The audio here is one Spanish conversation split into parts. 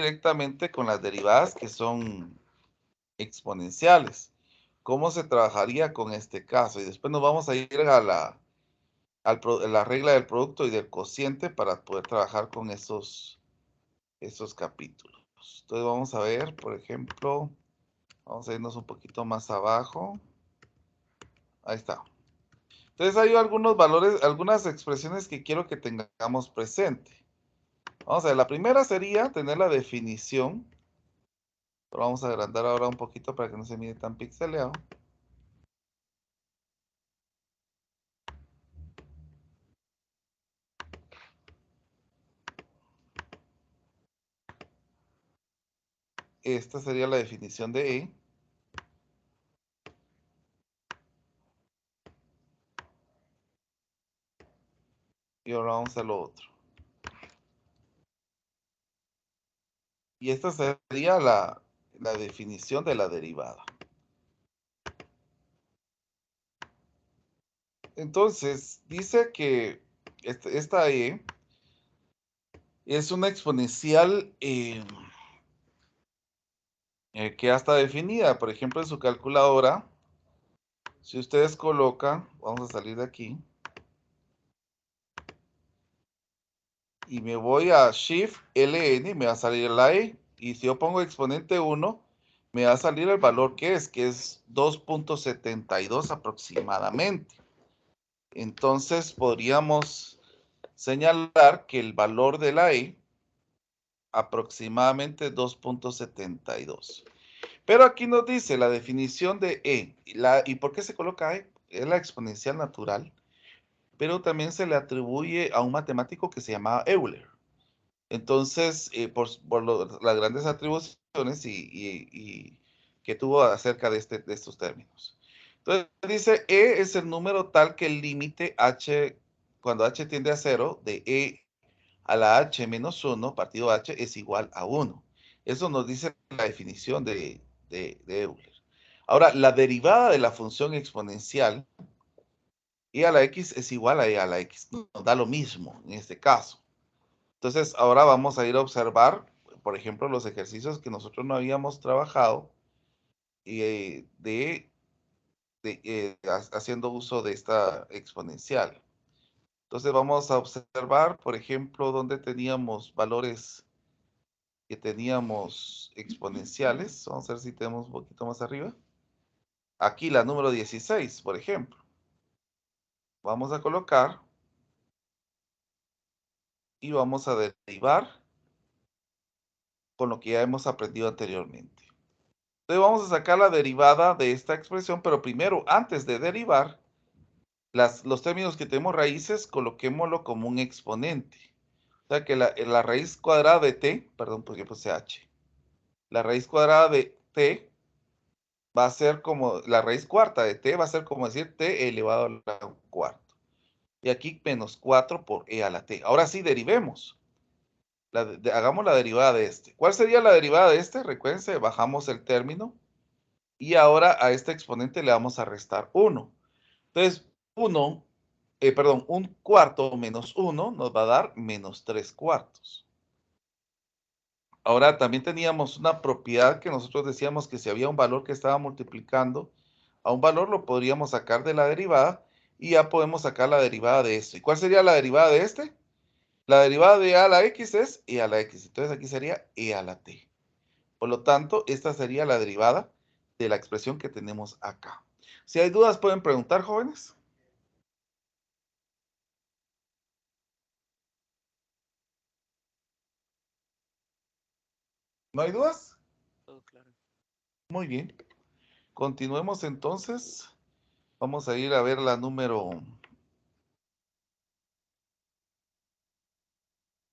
directamente con las derivadas que son exponenciales. ¿Cómo se trabajaría con este caso? Y después nos vamos a ir a la regla del producto y del cociente para poder trabajar con esos capítulos. Entonces vamos a ver, por ejemplo, vamos a irnos un poquito más abajo. Ahí está. Entonces hay algunos valores, algunas expresiones que quiero que tengamos presente. Vamos a ver, la primera sería tener la definición. Pero vamos a agrandar ahora un poquito para que no se mire tan pixeleado. Esta sería la definición de E. Y ahora vamos a lo otro. Y esta sería la definición de la derivada. Entonces, dice que esta E es una exponencial que ya está definida. Por ejemplo, en su calculadora, si ustedes colocan, vamos a salir de aquí, y me voy a Shift LN, me va a salir la E. Y si yo pongo exponente 1, me va a salir el valor que es 2.72 aproximadamente. Entonces podríamos señalar que el valor de la E aproximadamente es 2.72. Pero aquí nos dice la definición de E. ¿Y por qué se coloca E? Es la exponencial natural, pero también se le atribuye a un matemático que se llamaba Euler. Entonces, por las grandes atribuciones y que tuvo acerca de estos términos. Entonces, dice, E es el número tal que el límite H, cuando H tiende a 0, de E a la H menos 1, partido H, es igual a 1. Eso nos dice la definición de Euler. Ahora, la derivada de la función exponencial, E a la X es igual a E a la X. Nos da lo mismo en este caso. Entonces, ahora vamos a ir a observar, por ejemplo, los ejercicios que nosotros no habíamos trabajado haciendo uso de esta exponencial. Entonces, vamos a observar, por ejemplo, donde teníamos valores que teníamos exponenciales. Vamos a ver si tenemos un poquito más arriba. Aquí la número 16, por ejemplo. Vamos a colocar y vamos a derivar con lo que ya hemos aprendido anteriormente. Entonces vamos a sacar la derivada de esta expresión, pero primero, antes de derivar, los términos que tenemos raíces, coloquémoslo como un exponente. O sea que la raíz cuadrada de t, perdón, porque puse h, la raíz cuadrada de t va a ser como, la raíz cuarta de t va a ser como decir t elevado a la cuarto. Y aquí menos 4 por e a la t. Ahora sí, derivemos. Hagamos la derivada de este. ¿Cuál sería la derivada de este? Recuérdense, bajamos el término. Y ahora a este exponente le vamos a restar 1. Entonces, un cuarto menos 1 nos va a dar menos 3 cuartos. Ahora, también teníamos una propiedad que nosotros decíamos que si había un valor que estaba multiplicando a un valor, lo podríamos sacar de la derivada y ya podemos sacar la derivada de esto. ¿Y cuál sería la derivada de este? La derivada de a a la x es e a la x. Entonces, aquí sería e a la t. Por lo tanto, esta sería la derivada de la expresión que tenemos acá. Si hay dudas, pueden preguntar, jóvenes. ¿No hay dudas? Todo claro. Muy bien. Continuemos entonces. Vamos a ir a ver la número.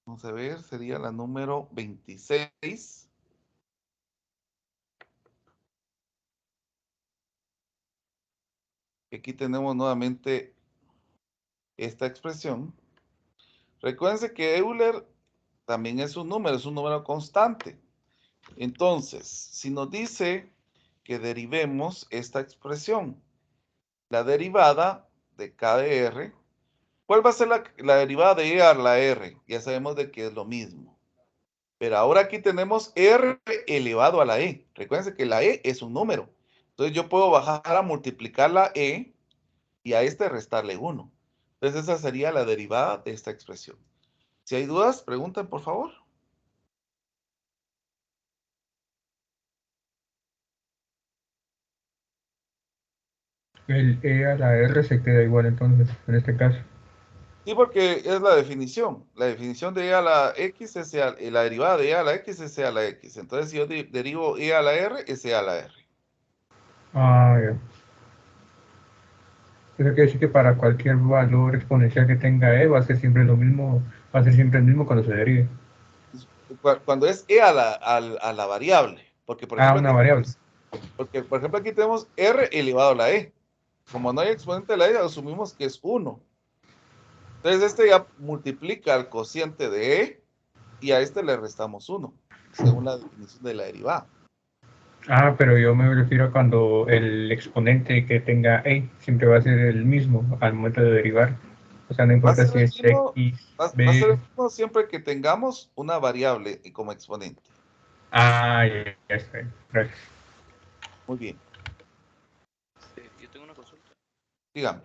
Vamos a ver, sería la número 26. Aquí tenemos nuevamente esta expresión. Recuérdense que Euler también es un número constante. Entonces, si nos dice que derivemos esta expresión, la derivada de K de R, ¿cuál va a ser la derivada de E a la R? Ya sabemos de que es lo mismo. Pero ahora aquí tenemos R elevado a la E. Recuérdense que la E es un número. Entonces yo puedo bajar a multiplicar la E y a este restarle 1. Entonces esa sería la derivada de esta expresión. Si hay dudas, pregunten por favor. El E a la R se queda igual entonces, en este caso. Sí, porque es la definición. La definición de E a la X es la derivada de E a la X es E a la X. Entonces si yo derivo E a la R, es E a la R. Ah, ya. Eso quiere decir que para cualquier valor exponencial que tenga E va a ser siempre lo mismo, va a ser siempre el mismo cuando se derive. Cuando es E a la variable. Porque por Ah, ejemplo una aquí variable. tenemos, R elevado a la E. Como no hay exponente de la E, asumimos que es 1. Entonces este ya multiplica al cociente de E y a este le restamos 1, según la definición de la derivada. Ah, pero yo me refiero a cuando el exponente que tenga E siempre va a ser el mismo al momento de derivar. O sea, no Va a importa ser si el es mismo, X, va a ser B. el mismo siempre que tengamos una variable como exponente. Ah, ya está. Gracias. Muy bien, Yo tengo una consulta. dígame.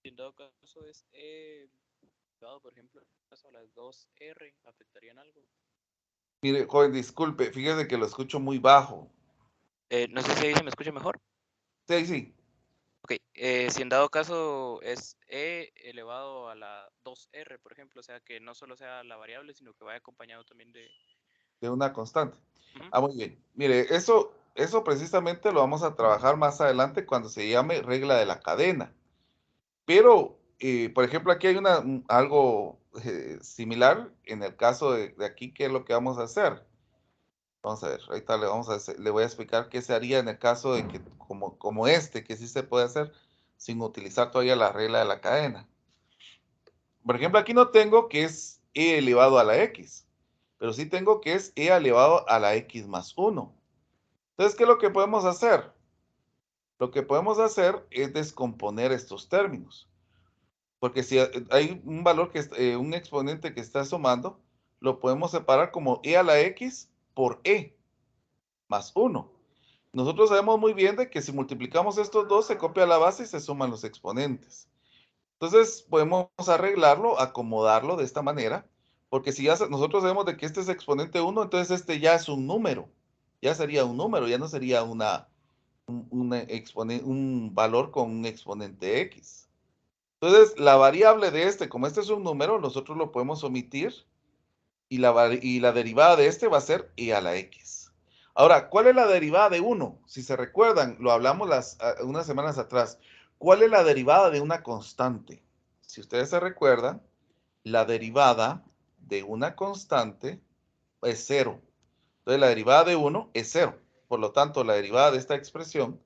Si en dado caso es E elevado, por ejemplo, a las 2R, ¿afectarían algo? Mire, joven, disculpe, fíjese que lo escucho muy bajo. No sé si ahí se me escucha mejor. Sí, sí, Ok, si en dado caso es E elevado a la 2R, por ejemplo, o sea, que no solo sea la variable, sino que vaya acompañado también de... de una constante. Ujú. Ah, muy bien. Mire, eso precisamente lo vamos a trabajar más adelante cuando se llame regla de la cadena. Pero, por ejemplo, aquí hay algo similar en el caso de aquí, ¿qué es lo que vamos a hacer? Vamos a ver, ahorita le voy a explicar qué se haría en el caso de que, como este, que sí se puede hacer sin utilizar todavía la regla de la cadena. Por ejemplo, aquí no tengo que es e elevado a la x, pero sí tengo que es e elevado a la x más 1. Entonces, ¿qué es lo que podemos hacer? Lo que podemos hacer es descomponer estos términos. Porque si hay un valor un exponente que está sumando, lo podemos separar como e a la x por e más 1. Nosotros sabemos muy bien de que si multiplicamos estos dos, se copia la base y se suman los exponentes. Entonces, podemos arreglarlo, acomodarlo de esta manera, porque si ya nosotros sabemos de que este es exponente 1, entonces este ya es un número. Ya sería un número, ya no sería un valor con un exponente x. Entonces, la variable de este, como este es un número, nosotros lo podemos omitir y la derivada de este va a ser e a la x. Ahora, ¿cuál es la derivada de 1? Si se recuerdan, lo hablamos unas semanas atrás. ¿Cuál es la derivada de una constante? Si ustedes se recuerdan, la derivada de una constante es 0. Entonces, la derivada de 1 es 0. Por lo tanto, la derivada de esta expresión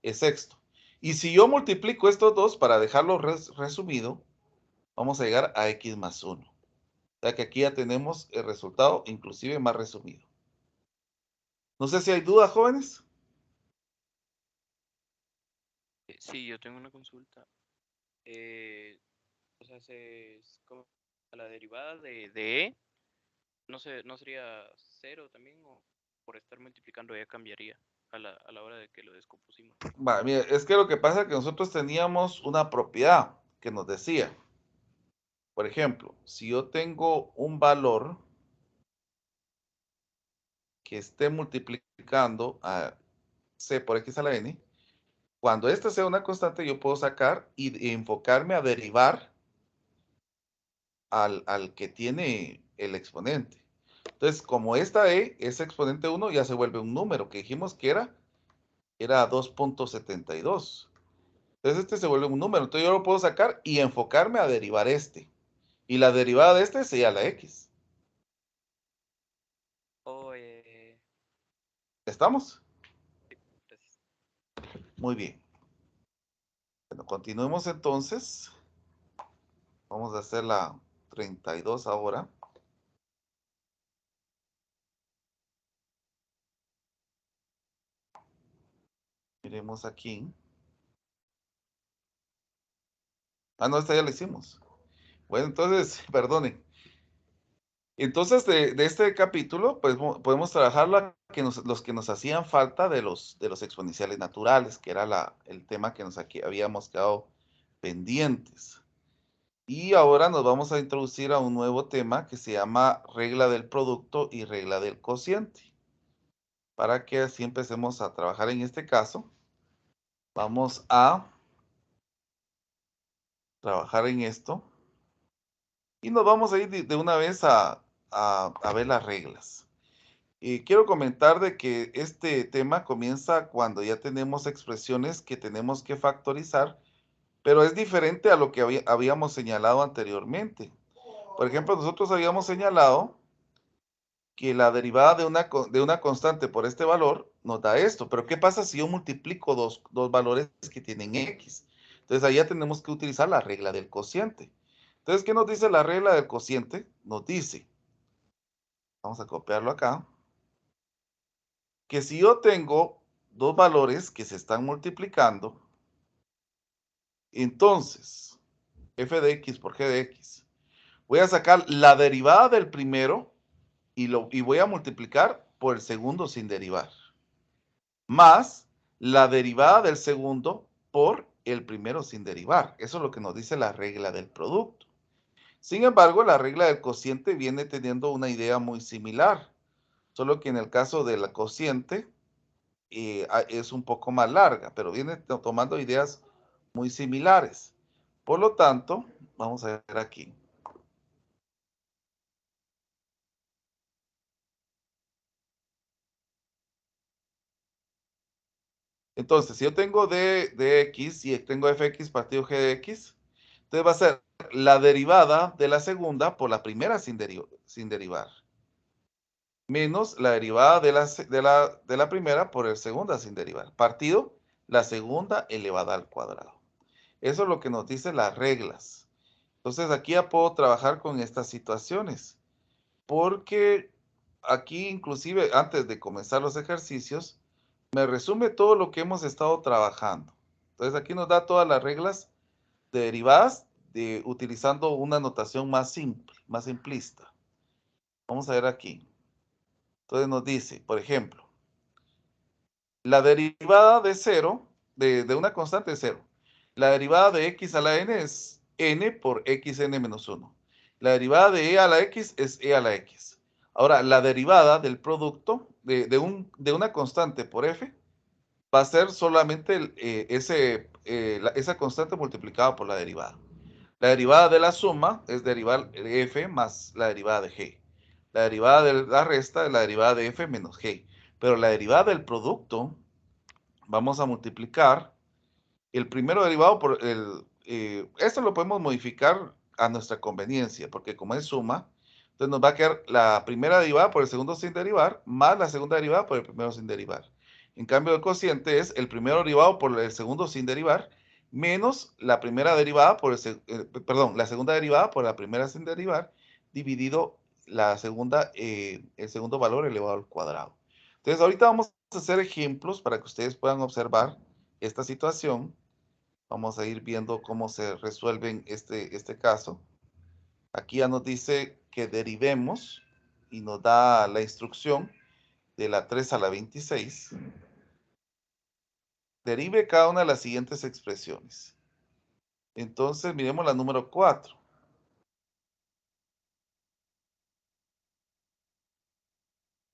es sexto. Y si yo multiplico estos dos para dejarlo resumido, vamos a llegar a x más 1. O sea que aquí ya tenemos el resultado inclusive más resumido. No sé si hay dudas, jóvenes. Sí, yo tengo una consulta. O sea, como a la derivada de E, ¿no sería cero también? ¿O por estar multiplicando ya cambiaría a la hora de que lo descompusimos? Va, mira, es que lo que pasa es que nosotros teníamos una propiedad que nos decía, por ejemplo, si yo tengo un valor que esté multiplicando a c por x a la n, cuando esta sea una constante, yo puedo sacar y enfocarme a derivar al que tiene el exponente. Entonces, como esta es exponente 1, ya se vuelve un número que dijimos que era 2.72. Entonces, este se vuelve un número. Entonces, yo lo puedo sacar y enfocarme a derivar este. Y la derivada de este sería la x. Oh, ¿Estamos? gracias. Muy bien. Bueno, continuemos entonces. Vamos a hacer la 32 ahora. Miremos aquí. Ah, no, esta ya la hicimos. Bueno, entonces, perdonen. Entonces, de este capítulo, pues podemos trabajar los que nos hacían falta de los exponenciales naturales, que era el tema que habíamos quedado pendientes. Y ahora nos vamos a introducir a un nuevo tema que se llama regla del producto y regla del cociente. Para que así empecemos a trabajar en este caso, vamos a trabajar en esto y nos vamos a ir de una vez a ver las reglas. Quiero comentar de que este tema comienza cuando ya tenemos expresiones que tenemos que factorizar, pero es diferente a lo que habíamos señalado anteriormente. Por ejemplo, nosotros habíamos señalado que la derivada de una constante por este valor nos da esto, pero ¿qué pasa si yo multiplico dos valores que tienen x? Entonces ahí ya tenemos que utilizar la regla del cociente. Entonces, ¿qué nos dice la regla del cociente? Nos dice, vamos a copiarlo acá, que si yo tengo dos valores que se están multiplicando, entonces f de x por g de x, voy a sacar la derivada del primero y voy a multiplicar por el segundo sin derivar, más la derivada del segundo por el primero sin derivar. Eso es lo que nos dice la regla del producto. Sin embargo, la regla del cociente viene teniendo una idea muy similar, solo que en el caso de la cociente, es un poco más larga, pero viene tomando ideas muy similares. Por lo tanto, vamos a ver aquí. Entonces, si yo tengo d de x y tengo fx partido g de x, entonces va a ser la derivada de la segunda por la primera sin derivar, menos la derivada de la primera por el segunda sin derivar, partido la segunda elevada al cuadrado. Eso es lo que nos dicen las reglas. Entonces aquí ya puedo trabajar con estas situaciones, porque aquí inclusive antes de comenzar los ejercicios, me resume todo lo que hemos estado trabajando. Entonces aquí nos da todas las reglas de derivadas utilizando una notación más simple, más simplista. Vamos a ver aquí. Entonces nos dice, por ejemplo, la derivada de 0, de una constante de 0. La derivada de x a la n es n por xn menos 1. La derivada de e a la x es e a la x. Ahora, la derivada del producto de una constante por f va a ser solamente esa constante multiplicada por la derivada. La derivada de la suma es derivar f más la derivada de g. La derivada de la resta es la derivada de f menos g. Pero la derivada del producto, vamos a multiplicar el primero derivado por esto lo podemos modificar a nuestra conveniencia, porque como es suma, entonces nos va a quedar la primera derivada por el segundo sin derivar, más la segunda derivada por el primero sin derivar. En cambio, el cociente es el primero derivado por el segundo sin derivar, menos la primera derivada por perdón, la segunda derivada por la primera sin derivar, dividido el segundo valor elevado al cuadrado. Entonces, ahorita vamos a hacer ejemplos para que ustedes puedan observar esta situación. Vamos a ir viendo cómo se resuelve este caso. Aquí ya nos dice que derivemos y nos da la instrucción de la 3 a la 26. Derive cada una de las siguientes expresiones. Entonces, miremos la número 4.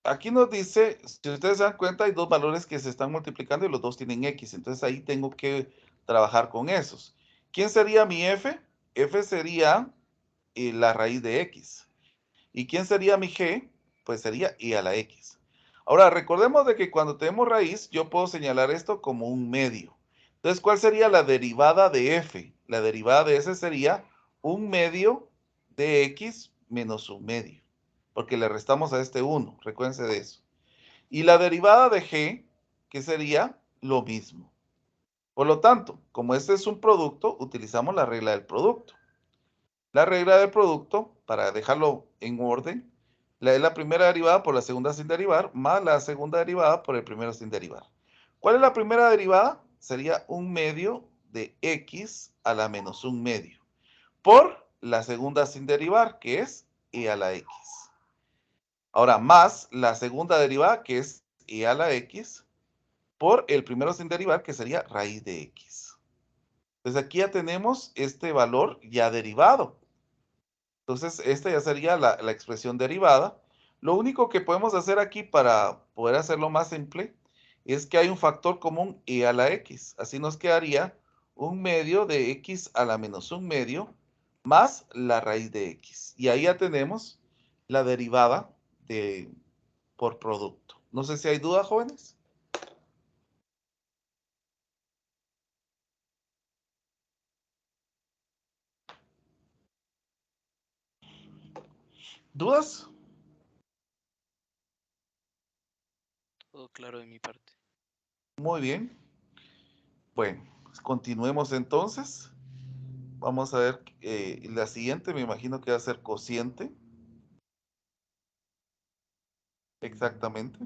Aquí nos dice, si ustedes se dan cuenta, hay dos valores que se están multiplicando y los dos tienen x. Entonces, ahí tengo que trabajar con esos. ¿Quién sería mi f? F sería la raíz de x. ¿Y quién sería mi g? Pues sería i a la x. Ahora, recordemos de que cuando tenemos raíz, yo puedo señalar esto como un medio. Entonces, ¿cuál sería la derivada de f? La derivada de s sería un medio de x menos un medio, porque le restamos a este 1, recuérdense de eso. Y la derivada de g, que sería lo mismo. Por lo tanto, como este es un producto, utilizamos la regla del producto. La regla del producto, para dejarlo en orden, es la primera derivada por la segunda sin derivar, más la segunda derivada por el primero sin derivar. ¿Cuál es la primera derivada? Sería un medio de x a la menos un medio, por la segunda sin derivar, que es e a la x. Ahora, más la segunda derivada, que es e a la x, por el primero sin derivar, que sería raíz de x. Entonces aquí ya tenemos este valor ya derivado. Entonces, esta ya sería la expresión derivada. Lo único que podemos hacer aquí para poder hacerlo más simple es que hay un factor común e a la x. Así nos quedaría un medio de x a la menos un medio más la raíz de x. Y ahí ya tenemos la derivada por producto. No sé si hay dudas, jóvenes. ¿Dudas? Todo claro de mi parte. Muy bien. Bueno, continuemos entonces. Vamos a ver, la siguiente me imagino que va a ser cociente. Exactamente.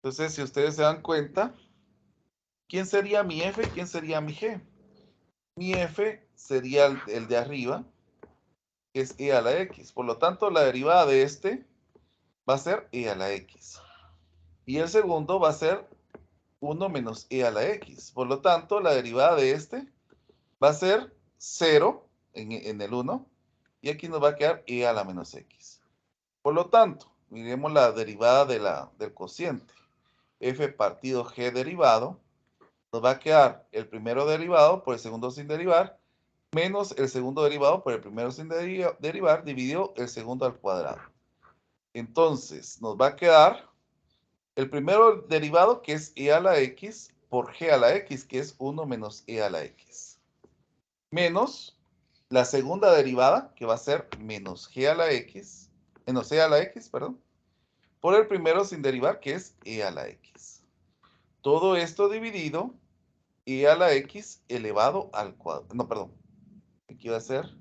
Entonces, si ustedes se dan cuenta, ¿quién sería mi f y quién sería mi g? Mi f sería el de arriba, que es e a la x. Por lo tanto, la derivada de este va a ser e a la x. Y el segundo va a ser 1 menos e a la x. Por lo tanto, la derivada de este va a ser 0 en el 1. Y aquí nos va a quedar e a la menos x. Por lo tanto, miremos la derivada del cociente. F partido g derivado. Nos va a quedar el primero derivado por el segundo sin derivar, menos el segundo derivado por el primero sin derivar, dividido el segundo al cuadrado. Entonces, nos va a quedar el primero derivado, que es e a la x, por g a la x, que es 1 menos e a la x. Menos la segunda derivada, que va a ser menos g a la x, menos e a la x, perdón, por el primero sin derivar, que es e a la x. Todo esto dividido e a la x elevado al cuadrado. No, perdón. Aquí va a ser,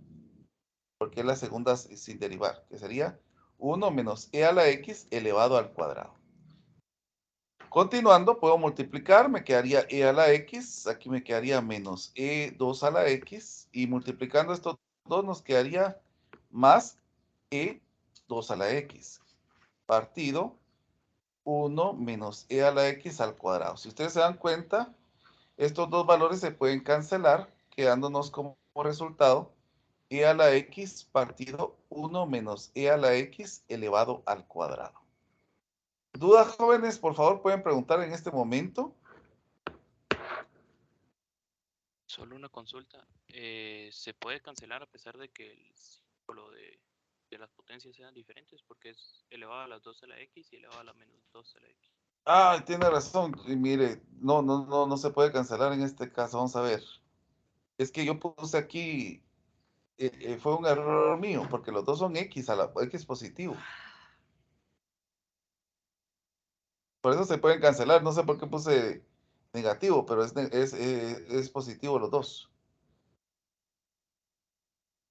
porque es la segunda sin derivar, que sería 1 menos e a la x elevado al cuadrado. Continuando, puedo multiplicar, me quedaría e a la x, aquí me quedaría menos e2 a la x, y multiplicando estos dos nos quedaría más e2 a la x, partido 1 menos e a la x al cuadrado. Si ustedes se dan cuenta, estos dos valores se pueden cancelar, quedándonos como resultado e a la x partido 1 menos e a la x elevado al cuadrado. ¿Dudas, jóvenes? Por favor, pueden preguntar en este momento. Solo una consulta. ¿Se puede cancelar a pesar de que el símbolo de las potencias sean diferentes? Porque es elevado a las 2 a la x y elevado a la menos 2 a la x. Ah, tiene razón. Y mire, no se puede cancelar en este caso. Vamos a ver. Es que yo puse aquí, fue un error mío, porque los dos son x a la x positivo. Por eso se pueden cancelar. No sé por qué puse negativo, pero es positivo los dos.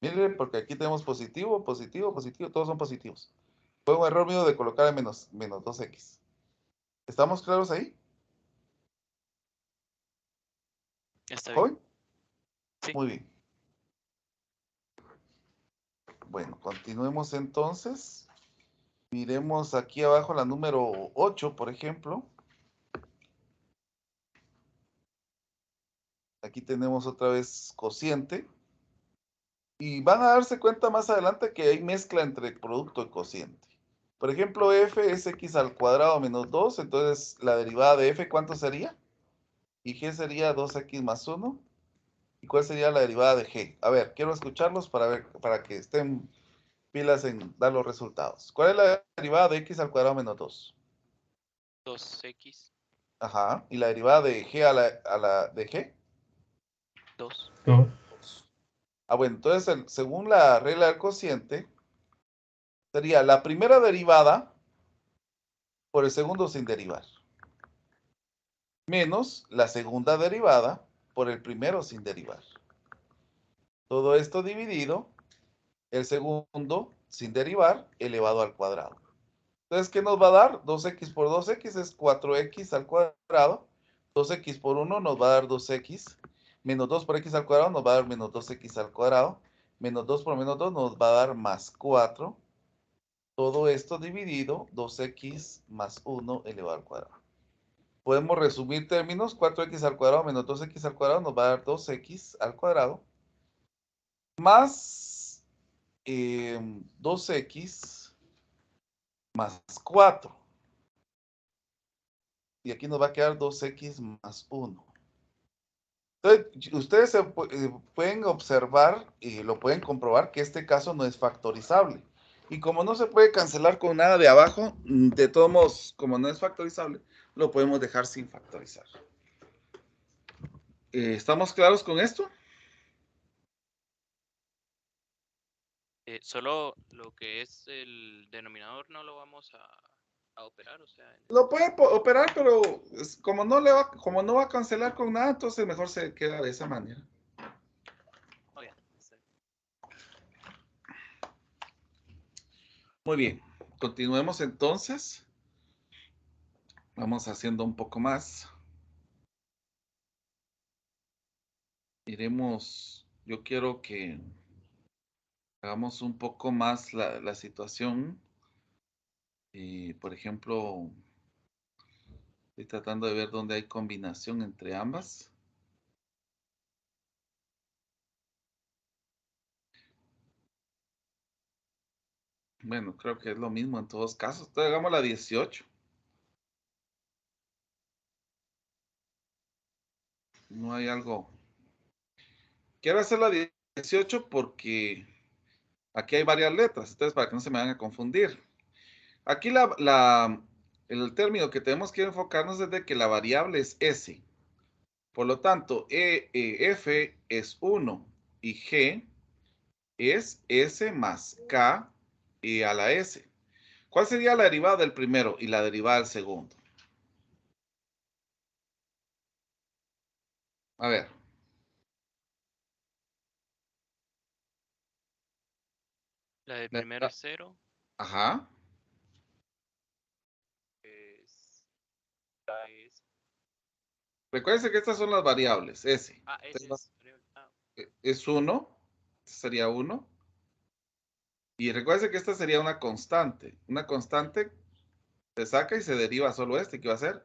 Mire, porque aquí tenemos positivo, positivo, positivo, todos son positivos. Fue un error mío de colocar el menos 2x. ¿Estamos claros ahí? Está bien. ¿Joven? Sí. Muy bien. Bueno, continuemos entonces. Miremos aquí abajo la número 8, por ejemplo. Aquí tenemos otra vez cociente. Y van a darse cuenta más adelante que hay mezcla entre producto y cociente. Por ejemplo, f es x al cuadrado menos 2. Entonces, la derivada de f, ¿cuánto sería? Y g sería 2x más 1. ¿Y cuál sería la derivada de g? A ver, quiero escucharlos para que estén pilas en dar los resultados. ¿Cuál es la derivada de x al cuadrado menos 2? 2x, Ajá. ¿Y la derivada de g de g? 2. 2. Ah, bueno, entonces según la regla del cociente, sería la primera derivada por el segundo sin derivar, menos la segunda derivada por el primero sin derivar. Todo esto dividido, el segundo sin derivar elevado al cuadrado. Entonces, ¿qué nos va a dar? 2x por 2x es 4x al cuadrado. 2x por 1 nos va a dar 2x. Menos 2 por x al cuadrado nos va a dar menos 2x al cuadrado. Menos 2 por menos 2 nos va a dar más 4. Todo esto dividido 2x más 1 elevado al cuadrado. Podemos resumir términos. 4x al cuadrado menos 2x al cuadrado nos va a dar 2x al cuadrado. Más 2x más 4. Y aquí nos va a quedar 2x más 1. Entonces, ustedes pueden observar y lo pueden comprobar que este caso no es factorizable. Y como no se puede cancelar con nada de abajo, de todos modos, como no es factorizable, lo podemos dejar sin factorizar. ¿Estamos claros con esto? Solo lo que es el denominador no lo vamos a operar, o sea, Lo puede operar, pero como no va a cancelar con nada, entonces mejor se queda de esa manera. oh, ya, Muy bien, continuemos entonces. Vamos haciendo un poco más. Iremos, yo quiero que hagamos un poco más la situación. Por ejemplo, estoy tratando de ver dónde hay combinación entre ambas. Bueno, creo que es lo mismo en todos casos. Entonces hagamos la 18. No hay algo. Quiero hacer la 18 porque aquí hay varias letras. Entonces, para que no se me van a confundir. Aquí el término que tenemos que enfocarnos es de que la variable es S. Por lo tanto, F es 1 y G es S más K a la S. ¿Cuál sería la derivada del primero y la derivada del segundo? A ver. la de primero es 0, Ajá. la es... Recuérdense que estas son las variables. S. ese es... Es 1. Sería 1. Y recuérdense que esta sería una constante. Una constante se saca y se deriva solo este, que va a ser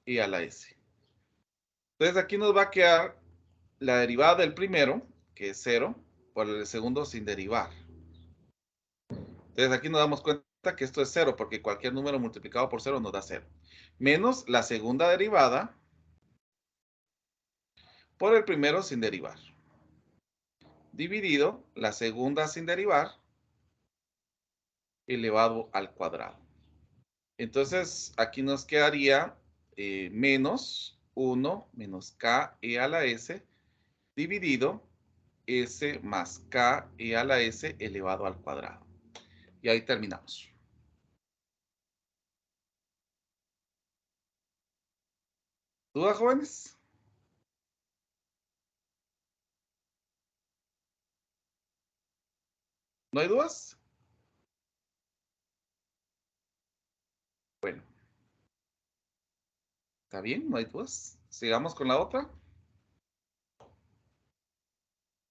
y a la S. Entonces aquí nos va a quedar la derivada del primero, que es 0, por el segundo sin derivar. Entonces aquí nos damos cuenta que esto es 0, porque cualquier número multiplicado por 0 nos da 0. Menos la segunda derivada por el primero sin derivar. Dividido la segunda sin derivar elevado al cuadrado. Entonces aquí nos quedaría menos 1 menos k a la s dividido s más k a la s elevado al cuadrado. Y ahí terminamos. ¿Dudas, jóvenes? ¿No hay dudas? Bueno. ¿Está bien? ¿No hay dudas? Sigamos con la otra.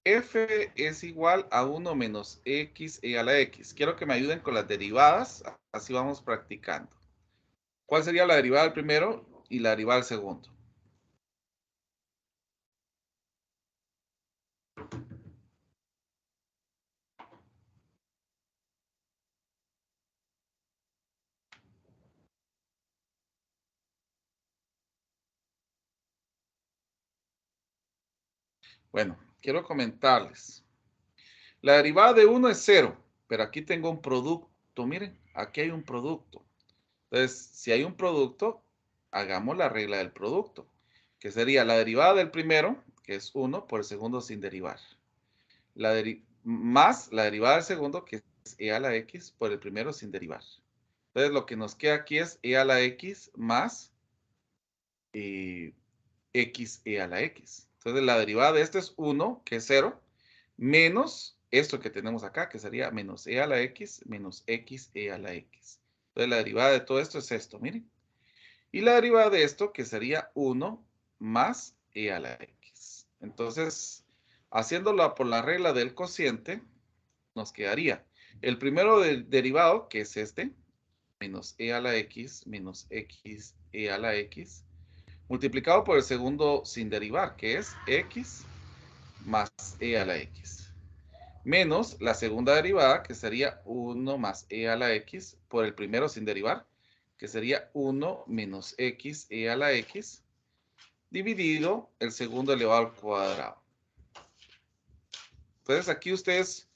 F es igual a 1 menos x a la x. Quiero que me ayuden con las derivadas. Así vamos practicando. ¿Cuál sería la derivada del primero y la derivada del segundo? Bueno, quiero comentarles. La derivada de 1 es 0, pero aquí tengo un producto. Miren, aquí hay un producto. Entonces, si hay un producto, hagamos la regla del producto, que sería la derivada del primero, que es 1, por el segundo sin derivar. Más la derivada del segundo, que es e a la x, por el primero sin derivar. Entonces, lo que nos queda aquí es e a la x más x a la x. Entonces, la derivada de esto es 1, que es 0, menos esto que tenemos acá, que sería menos e a la x menos x a la x. Entonces, la derivada de todo esto es esto, miren. Y la derivada de esto, que sería 1 más e a la x. Entonces, haciéndolo por la regla del cociente, nos quedaría el primero del derivado, que es este, menos e a la x menos x e a la x, multiplicado por el segundo sin derivar, que es x más e a la x, menos la segunda derivada, que sería 1 más e a la x, por el primero sin derivar, que sería 1 menos x e a la x, dividido el segundo elevado al cuadrado. Entonces aquí ustedes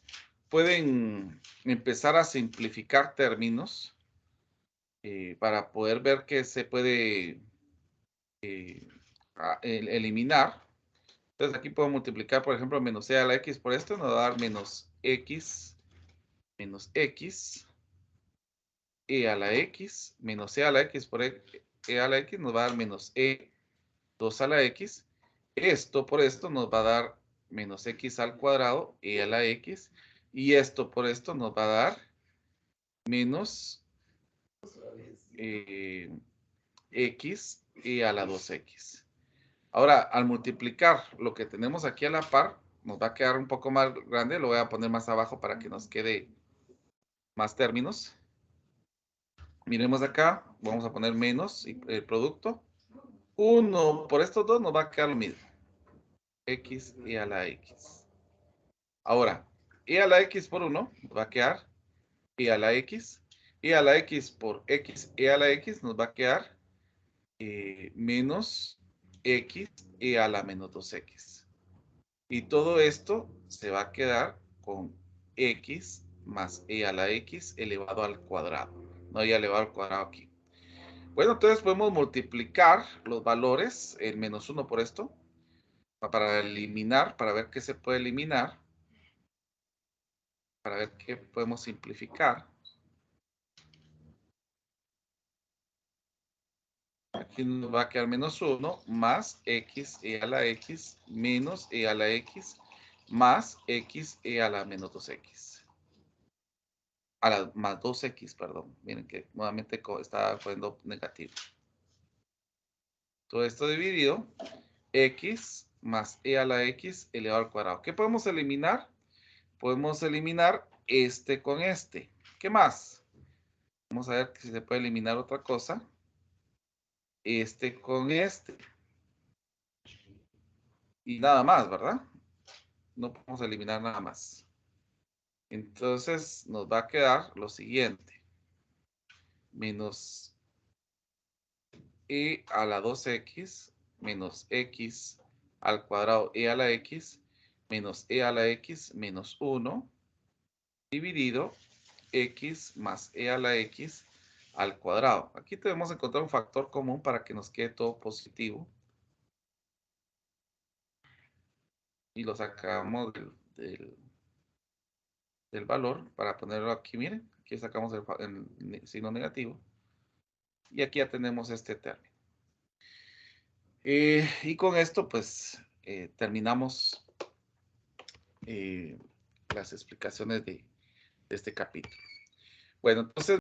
pueden empezar a simplificar términos para poder ver que se puede eliminar. Entonces aquí puedo multiplicar, por ejemplo, menos e a la x por esto, nos va a dar menos x e a la x, menos e a la x por e a la x nos va a dar menos e 2 a la x. Esto por esto nos va a dar menos x al cuadrado e a la x. Y esto por esto nos va a dar menos x e a la 2x. Ahora, al multiplicar lo que tenemos aquí a la par, nos va a quedar un poco más grande. Lo voy a poner más abajo para que nos quede más términos. Miremos acá, vamos a poner menos el producto. 1 por estos dos nos va a quedar lo mismo. X e a la x. Ahora, e a la x por 1 nos va a quedar e a la x. E a la x por x e a la x nos va a quedar menos x e a la menos 2x. Y todo esto se va a quedar con x más e a la x elevado al cuadrado. No hay elevado al cuadrado aquí. Bueno, entonces podemos multiplicar los valores, el menos 1 por esto, para eliminar, para ver qué se puede eliminar, para ver qué podemos simplificar. Aquí nos va a quedar menos 1 más x e a la x menos e a la x más x e a la menos 2x. A la más 2x, perdón. Miren que nuevamente está poniendo negativo. Todo esto dividido, x más e a la x elevado al cuadrado. ¿Qué podemos eliminar? Podemos eliminar este con este. ¿Qué más? Vamos a ver si se puede eliminar otra cosa. Este con este. Y nada más, ¿verdad? No podemos eliminar nada más. Entonces nos va a quedar lo siguiente. Menos e a la 2x menos x al cuadrado e a la x menos e a la x menos 1 dividido x más e a la x al cuadrado. Aquí debemos encontrar un factor común para que nos quede todo positivo. Y lo sacamos del valor para ponerlo aquí, miren. Aquí sacamos el signo negativo. Y aquí ya tenemos este término. Y con esto, pues, terminamos las explicaciones de este capítulo. Bueno, entonces